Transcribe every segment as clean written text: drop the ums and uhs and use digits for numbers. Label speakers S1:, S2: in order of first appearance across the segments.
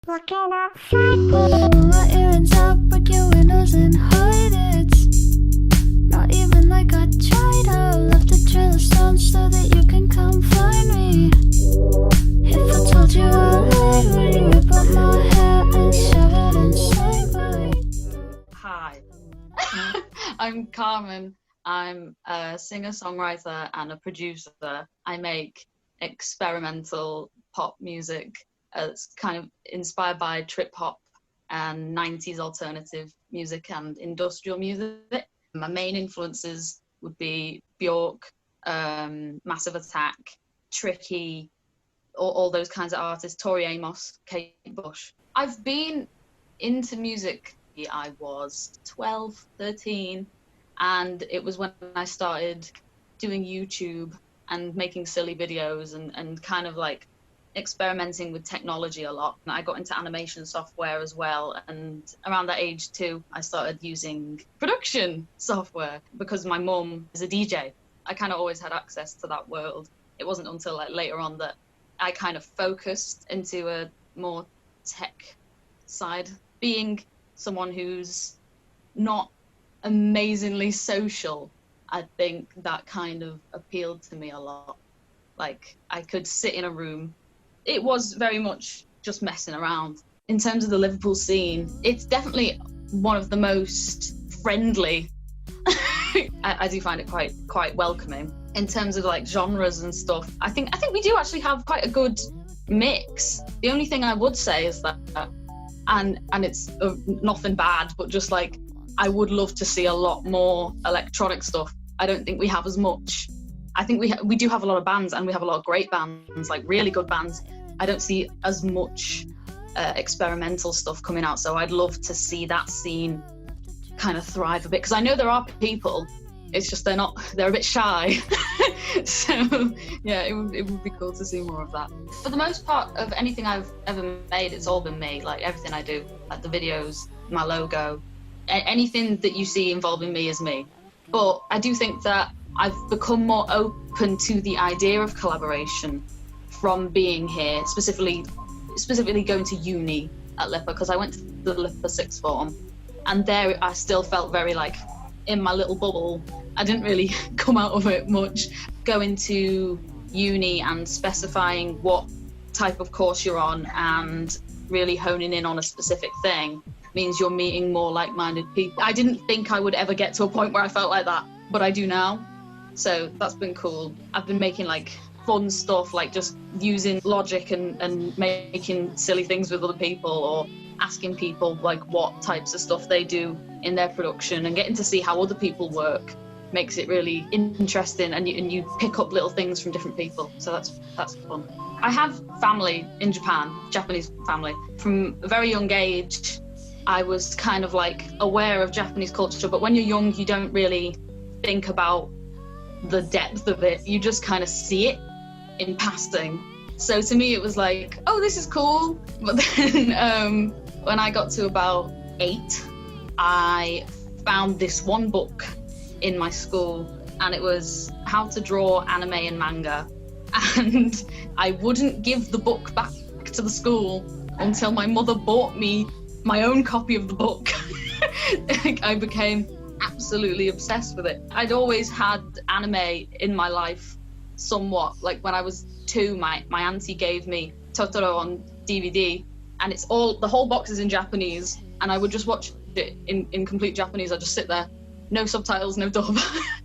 S1: Looking outside. Pull my earrings up, break your windows and hide it. Not even like I tried. I left a trail of stones so that you can come find me. If I told you I lied, would you rip up my hair and shove it inside my...
S2: Hi, I'm Carmen. I'm a singer-songwriter and a producer. I make experimental pop music. It's kind of inspired by trip hop and 90s alternative music and industrial music. My main influences would be Bjork, Massive Attack, Tricky, all those kinds of artists, Tori Amos, Kate Bush. I've been into music. I was 12, 13, and it was when I started doing YouTube and making silly videos and kind of like experimenting with technology a lot. I got into animation software as well, and around that age too, I started using production software because my mum is a DJ. I kind of always had access to that world. It wasn't until like later on that I kind of focused into a more tech side. Being someone who's not amazingly social, I think that kind of appealed to me a lot. Like, I could sit in a room. It was very much just messing around. In terms of the Liverpool scene, it's definitely one of the most friendly. I do find it quite welcoming. In terms of like genres and stuff, I think we do actually have quite a good mix. The only thing I would say is that, and it's nothing bad, but just like, I would love to see a lot more electronic stuff. I don't think we have as much. I think we do have a lot of bands, and we have a lot of great bands, like really good bands. I don't see as much experimental stuff coming out, so I'd love to see that scene kind of thrive a bit, because I know there are people, it's just they're a bit shy. So yeah, it would be cool to see more of that. For the most part of anything I've ever made, it's all been me. Like everything I do, like the videos, my logo, anything that you see involving me is me. But I do think that I've become more open to the idea of collaboration from being here, specifically going to uni at LIPA, because I went to the LIPA sixth form, and there I still felt very like in my little bubble. I didn't really come out of it much. Going to uni and specifying what type of course you're on and really honing in on a specific thing means you're meeting more like-minded people. I didn't think I would ever get to a point where I felt like that, but I do now. So that's been cool. I've been making like fun stuff, like just using logic and making silly things with other people, or asking people like what types of stuff they do in their production, and getting to see how other people work makes it really interesting, and you pick up little things from different people. So that's fun. I have family in Japan, Japanese family. From a very young age, I was kind of like aware of Japanese culture, but when you're young, you don't really think about the depth of it. You just kind of see it in passing. So to me, it was like, oh, this is cool. But then when I got to about 8, I found this one book in my school, and it was how to draw anime and manga. And I wouldn't give the book back to the school until my mother bought me my own copy of the book. I became absolutely obsessed with it. I'd always had anime in my life somewhat. Like when I was 2, my auntie gave me Totoro on DVD, and the whole box is in Japanese, and I would just watch it in complete Japanese. I'd just sit there, no subtitles, no dub,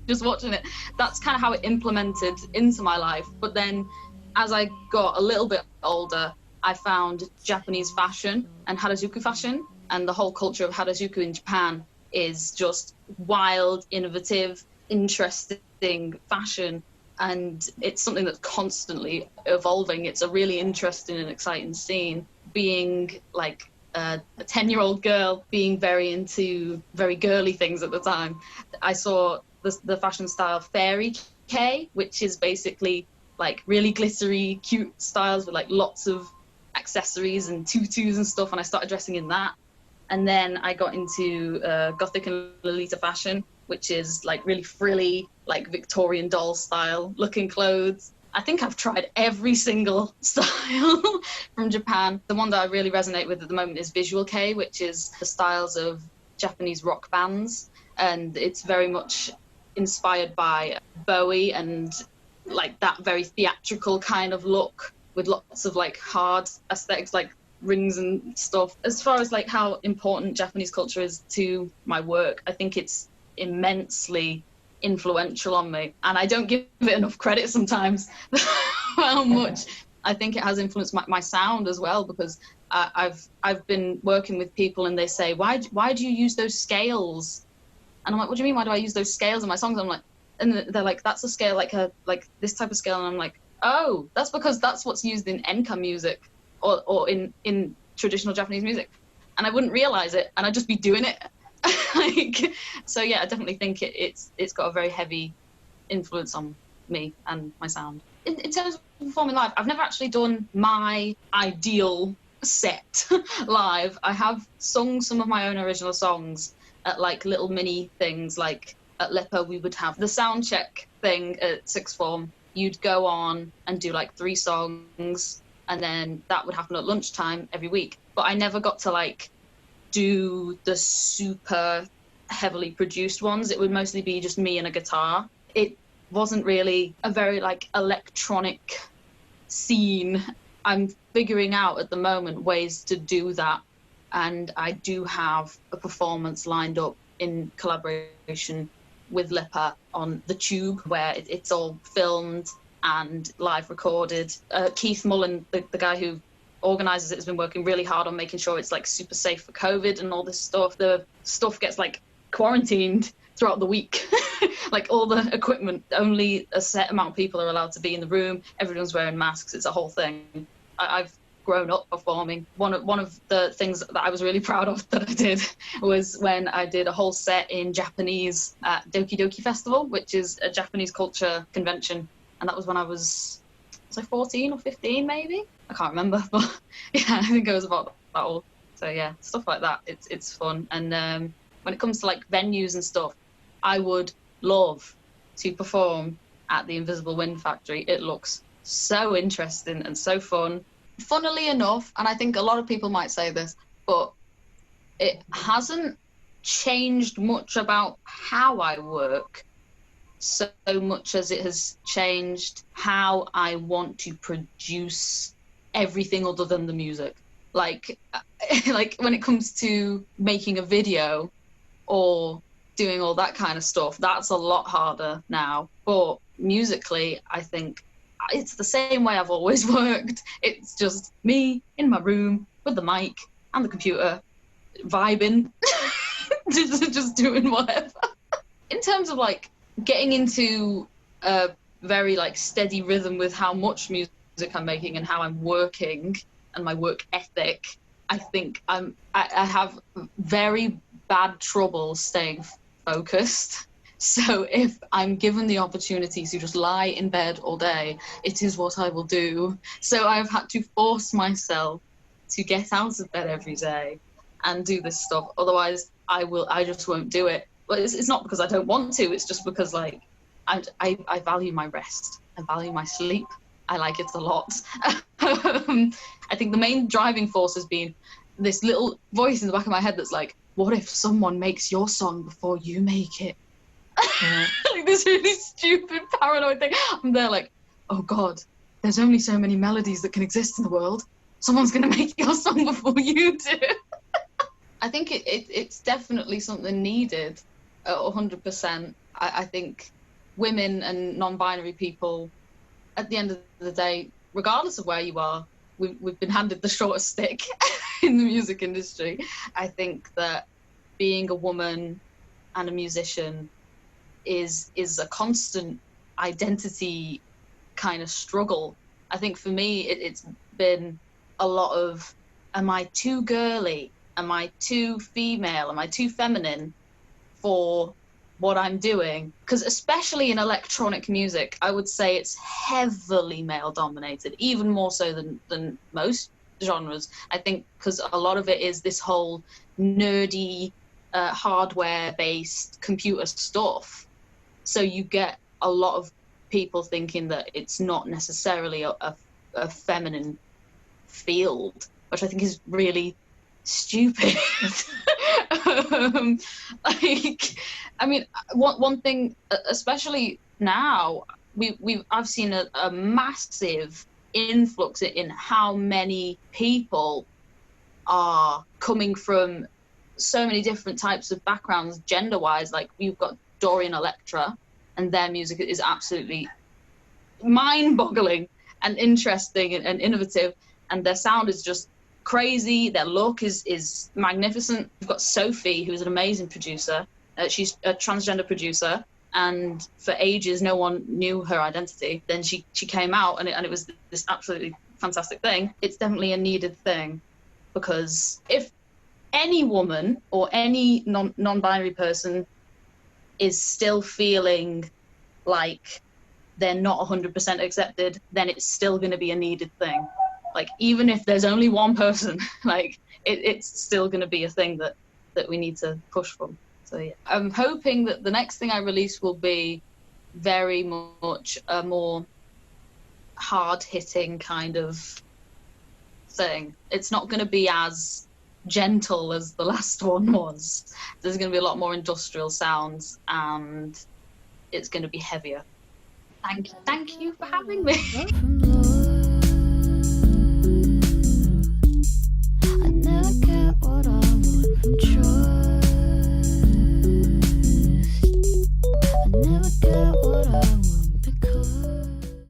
S2: just watching it. That's kind of how it implemented into my life. But then as I got a little bit older, I found Japanese fashion and Harajuku fashion, and the whole culture of Harajuku in Japan is just wild, innovative, interesting fashion, and it's something that's constantly evolving. It's a really interesting and exciting scene. Being like a 10-year-old girl, being very into very girly things at the time, I saw the fashion style fairy K, which is basically like really glittery, cute styles with like lots of accessories and tutus and stuff, and I started dressing in that. And then I got into Gothic and Lolita fashion, which is like really frilly, like Victorian doll style looking clothes. I think I've tried every single style from Japan. The one that I really resonate with at the moment is Visual Kei, which is the styles of Japanese rock bands. And it's very much inspired by Bowie and like that very theatrical kind of look with lots of like hard aesthetics, like rings and stuff. As far as like how important Japanese culture is to my work, I think it's immensely influential on me, and I don't give it enough credit sometimes how much I think it has influenced my sound as well, because I've been working with people and they say, why do you use those scales? And I'm like, what do you mean, why do I use those scales in my songs? I'm like, and they're like, that's a scale, like this type of scale. And I'm like, oh, that's because that's what's used in enka music or in traditional Japanese music. And I wouldn't realize it, and I'd just be doing it. Like, so yeah, I definitely think it's got a very heavy influence on me and my sound. In terms of performing live, I've never actually done my ideal set live. I have sung some of my own original songs at like little mini things. Like at LIPA, we would have the sound check thing at sixth form. You'd go on and do like 3 songs, and then that would happen at lunchtime every week. But I never got to like do the super heavily produced ones. It would mostly be just me and a guitar. It wasn't really a very like electronic scene. I'm figuring out at the moment ways to do that, and I do have a performance lined up in collaboration with LIPA on the Tube, where it's all filmed and live recorded. Keith Mullen, the guy who organizes it, has been working really hard on making sure it's like super safe for COVID and all this stuff. The stuff gets like quarantined throughout the week. Like all the equipment, only a set amount of people are allowed to be in the room. Everyone's wearing masks. It's a whole thing. I've grown up performing. One of the things that I was really proud of that I did was when I did a whole set in Japanese at Doki Doki Festival, which is a Japanese culture convention. And that was when I was 14 or 15 maybe? I can't remember, but yeah, I think it was about that old. So yeah, stuff like that, it's fun. And when it comes to like venues and stuff, I would love to perform at the Invisible Wind Factory. It looks so interesting and so fun. Funnily enough, and I think a lot of people might say this, but it hasn't changed much about how I work so much as it has changed how I want to produce everything other than the music. Like when it comes to making a video or doing all that kind of stuff, that's a lot harder now. But musically, I think it's the same way I've always worked. It's just me in my room with the mic and the computer, vibing, just doing whatever. In terms of like getting into a very like steady rhythm with how much music I'm making and how I'm working and my work ethic, I think I have very bad trouble staying focused. So if I'm given the opportunity to just lie in bed all day, it is what I will do. So I've had to force myself to get out of bed every day and do this stuff. Otherwise, I just won't do it. But it's not because I don't want to. It's just because like I value my rest. I value my sleep. I like it a lot. I think the main driving force has been this little voice in the back of my head that's like, what if someone makes your song before you make it? Like this really stupid paranoid thing. I'm there like, oh God, there's only so many melodies that can exist in the world. Someone's going to make your song before you do. I think it's definitely something needed, 100%. I think women and non-binary people, at the end of the day, regardless of where you are, we've been handed the shortest stick in the music industry. I think that being a woman and a musician is a constant identity kind of struggle. I think for me, it's been a lot of, am I too girly? Am I too female? Am I too feminine for what I'm doing? Because especially in electronic music, I would say it's heavily male dominated, even more so than most genres. I think because a lot of it is this whole nerdy, hardware-based computer stuff. So you get a lot of people thinking that it's not necessarily a feminine field, which I think is really stupid. Like, I mean, one thing, especially now, I've seen a massive influx in how many people are coming from so many different types of backgrounds, gender-wise. Like, you've got Dorian Electra, and their music is absolutely mind-boggling and interesting and innovative, and their sound is just crazy. Their look is magnificent. We've got Sophie, who's an amazing producer. She's a transgender producer, and for ages no one knew her identity. Then she came out, and it was this absolutely fantastic thing. It's definitely a needed thing, because if any woman or any non-binary person is still feeling like they're not 100% accepted, then it's still going to be a needed thing. Like, even if there's only one person, like, it's still going to be a thing that we need to push for. So yeah, I'm hoping that the next thing I release will be very much a more hard-hitting kind of thing. It's not going to be as gentle as the last one was. There's going to be a lot more industrial sounds, and it's going to be heavier. Thank you for having me.